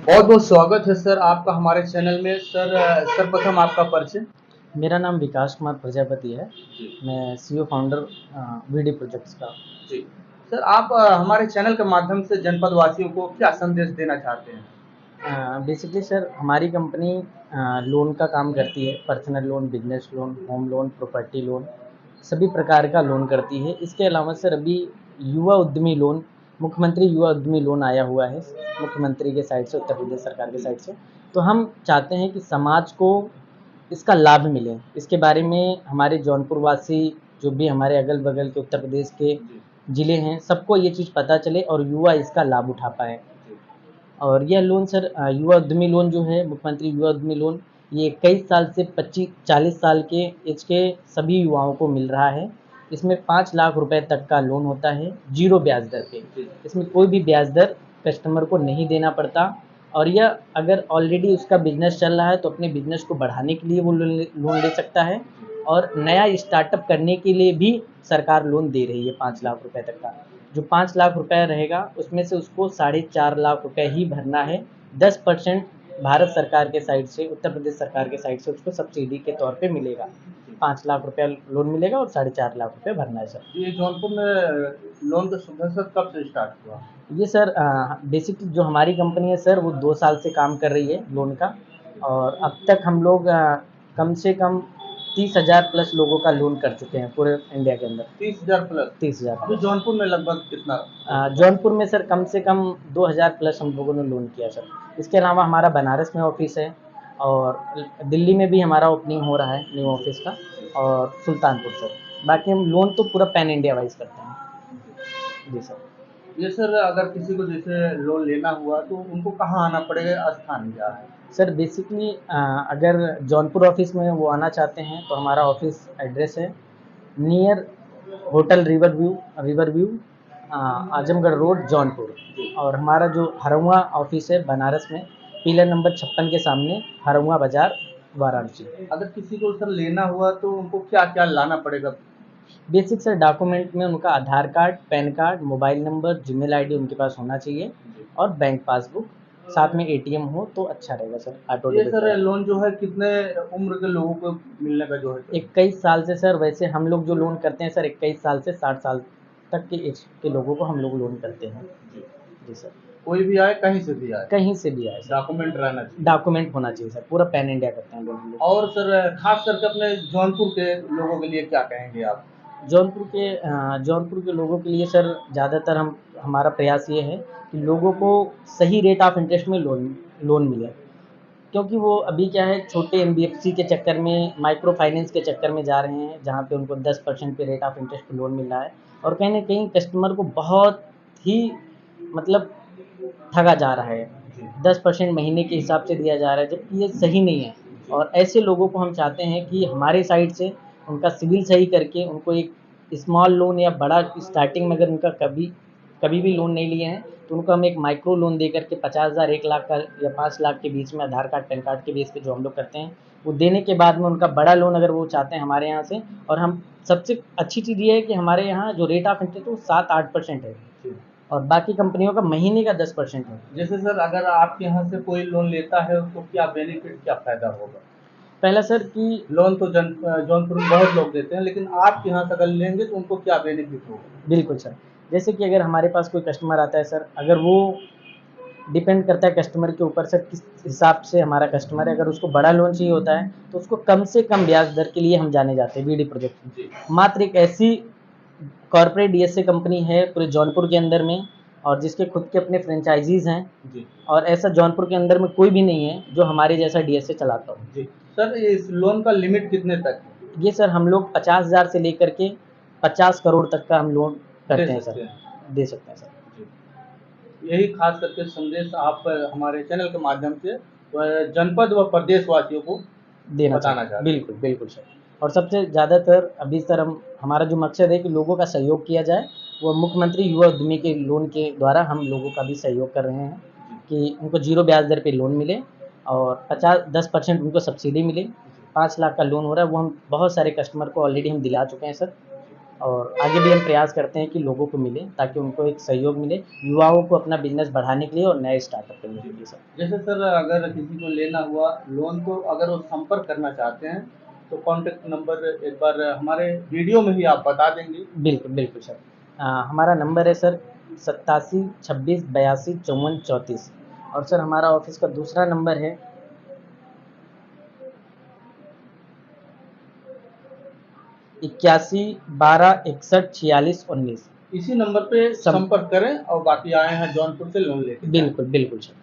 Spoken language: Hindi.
बहुत बहुत स्वागत है सर आपका हमारे चैनल में। सर सर्वप्रथम आपका परिचय। मेरा नाम विकास कुमार प्रजापति है। जी। मैं सीईओ फाउंडर वीडी प्रोजेक्ट्स का। जी। सर आप हमारे चैनल के माध्यम से जनपद वासियों को क्या संदेश देना चाहते हैं? बेसिकली सर हमारी कंपनी लोन का काम करती है। Personal loan, business loan, home loan, property loan, सभी प्रकार का लोन करती है। इसके अलावा सर अभी युवा उद्यमी लोन, मुख्यमंत्री युवा उद्यमी लोन आया हुआ है मुख्यमंत्री के साइड से, उत्तर प्रदेश सरकार के साइड से। तो हम चाहते हैं कि समाज को इसका लाभ मिले। इसके बारे में हमारे जौनपुर वासी, जो भी हमारे अगल बगल के उत्तर प्रदेश के ज़िले हैं, सबको ये चीज़ पता चले और युवा इसका लाभ उठा पाएँ। और यह लोन सर युवा उद्यमी लोन जो है, मुख्यमंत्री युवा उद्यमी लोन, ये 21 साल से 25-40 साल के एज के सभी युवाओं को मिल रहा है। इसमें 5 लाख रुपए तक का लोन होता है, ज़ीरो ब्याज दर पे। इसमें कोई भी ब्याज दर कस्टमर को नहीं देना पड़ता। और यह अगर ऑलरेडी उसका बिजनेस चल रहा है तो अपने बिजनेस को बढ़ाने के लिए वो लोन ले सकता है, और नया स्टार्टअप करने के लिए भी सरकार लोन दे रही है 5 लाख रुपए तक का। जो 5 लाख रुपए रहेगा उसमें से उसको 4.5 लाख रुपए ही भरना है। 10% भारत सरकार के साइड से, उत्तर प्रदेश सरकार के साइड से उसको सब्सिडी के तौर पे मिलेगा। 5 लाख रुपया लोन मिलेगा और 4.5 लाख रुपए भरना है सर। ये जौनपुर में लोन का सुविधा सर कब से स्टार्ट हुआ? ये सर बेसिकली जो हमारी कंपनी है सर, वो 2 साल से काम कर रही है लोन का। और अब तक हम लोग कम से कम 30,000 प्लस लोगों का लोन कर चुके हैं पूरे इंडिया के अंदर। 30,000 प्लस। 30,000 अभी जौनपुर में लगभग कितना? जौनपुर में सर कम से कम 2,000 प्लस हम लोगों ने लोन किया सर। इसके अलावा हमारा बनारस में ऑफिस है, और दिल्ली में भी हमारा ओपनिंग हो रहा है न्यू ऑफिस का, और सुल्तानपुर सर। बाकी हम लोन तो पूरा पैन इंडिया वाइज करते हैं। जी सर। ये सर अगर किसी को जैसे लोन लेना हुआ तो उनको कहाँ आना पड़ेगा, स्थान क्या है? सर बेसिकली अगर जौनपुर ऑफिस में वो आना चाहते हैं तो हमारा ऑफिस एड्रेस है near hotel river view, Azamgarh road, Jaunpur. और हमारा जो हरहुआ ऑफिस है बनारस में, पिलर नंबर 56 के सामने, हरहुआ बाजार, वाराणसी। अगर किसी को सर लेना हुआ तो उनको क्या क्या लाना पड़ेगा? बेसिक सर डॉक्यूमेंट में उनका Aadhaar card, PAN card, mobile number, Gmail ID उनके पास होना चाहिए, और बैंक पासबुक, साथ में एटीएम हो तो अच्छा रहेगा सर। ऑटो ये डेबिट सर कार्ड। लोन जो है कितने उम्र के लोगों को मिलने का जो है? 21 साल से सर, वैसे हम लोग जो लोन करते हैं सर, 21 साल से 60 साल तक के एज के लोगों को हम लोग लोन करते हैं। जी सर। कोई भी आए, कहीं से भी आए, कहीं से भी आए सर, डॉक्यूमेंट रहना चाहिए। डॉक्यूमेंट होना चाहिए सर। पूरा पैन इंडिया करते हैं लोन हम लोग। और सर खास करके अपने जौनपुर के लोगों के लिए क्या कहेंगे आप? जौनपुर के लोगों के लिए सर ज़्यादातर हमारा प्रयास ये है कि लोगों को सही रेट ऑफ इंटरेस्ट में लोन लोन मिले। क्योंकि वो अभी क्या है, छोटे एनबीएफसी के चक्कर में, माइक्रो फाइनेंस के चक्कर में जा रहे हैं, जहाँ पे उनको 10% पे रेट ऑफ इंटरेस्ट पे लोन मिल रहा है, और कहीं न कहीं कस्टमर को बहुत ही मतलब ठगा जा रहा है। 10% महीने के हिसाब से दिया जा रहा है, जबकि ये सही नहीं है। और ऐसे लोगों को हम चाहते हैं कि हमारे साइड से उनका सिविल सही करके उनको एक स्मॉल लोन, या बड़ा स्टार्टिंग में अगर उनका कभी कभी भी लोन नहीं लिए हैं, तो उनको हम एक माइक्रो लोन दे करके 50,000, 1 लाख का, या 5 लाख के बीच में, आधार कार्ड, पैन कार्ड के बेस पे जो हम लोग करते हैं, वो देने के बाद में उनका बड़ा लोन अगर वो चाहते हैं हमारे यहाँ से। और हम सबसे अच्छी चीज़ ये है कि हमारे यहाँ जो रेट ऑफ इंटरेस्ट है वो 7-8% है, और बाकी कंपनियों का महीने का 10% है। जैसे सर अगर आपके यहाँ से कोई लोन लेता है तो क्या बेनिफिट, क्या फायदा होगा? पहला सर कि लोन तो जौनपुर में बहुत लोग देते हैं, लेकिन आपके यहाँ से अगर लेंगे तो उनको क्या बेनिफिट होगा? बिल्कुल सर, जैसे कि अगर हमारे पास कोई कस्टमर आता है सर, अगर वो डिपेंड करता है कस्टमर के ऊपर सर, किस हिसाब से हमारा कस्टमर है। अगर उसको बड़ा लोन चाहिए होता है तो उसको कम से कम ब्याज दर के लिए हम जाने जाते हैं वीडी प्रोजेक्ट में। मात्र एक ऐसी कॉर्पोरेट डीएसए कंपनी है पूरे जौनपुर के अंदर में, और जिसके खुद के अपने फ्रेंचाइजीज हैं जी। और ऐसा जौनपुर के अंदर में कोई भी नहीं है जो हमारे जैसा डीएसए चलाता हो। जी। सर इस लोन का लिमिट कितने तक है? ये सर हम लोग 50,000 से लेकर के 50 करोड़ तक का हम लोन करते हैं सर, दे सकते हैं सर। जी। यही खास करके संदेश आप हमारे चैनल के माध्यम से जनपद व प्रदेशवासियों को देना बताना चाहते हैं। चाहते हैं। बिल्कुल बिल्कुल सर। और सबसे ज़्यादातर अभी सर हमारा जो मकसद है कि लोगों का सहयोग किया जाए, वो मुख्यमंत्री युवा उद्यमी के लोन के द्वारा हम लोगों का भी सहयोग कर रहे हैं कि उनको जीरो ब्याज दर पे लोन मिले, और 10% उनको सब्सिडी मिले। 5 लाख का लोन हो रहा है, वो हम बहुत सारे कस्टमर को ऑलरेडी हम दिला चुके हैं सर। और आगे भी हम प्रयास करते हैं कि लोगों को मिले, ताकि उनको एक सहयोग मिले, युवाओं को अपना बिज़नेस बढ़ाने के लिए और नए स्टार्टअप करने के लिए सर। जैसे सर अगर किसी को लेना हुआ लोन, तो अगर वो संपर्क करना चाहते हैं तो कॉन्टैक्ट नंबर एक बार हमारे वीडियो में ही आप बता देंगे। बिल्कुल, बिल्कुल सर। हमारा नंबर है सर 87 26 82 54 34। और सर हमारा ऑफिस का दूसरा नंबर है 81 12 61 46 19। इसी नंबर पे सम संपर्क करें और बाकी आए हैं जौनपुर से लोन लेके जाएं। बिल्कुल, बिल्कुल सर।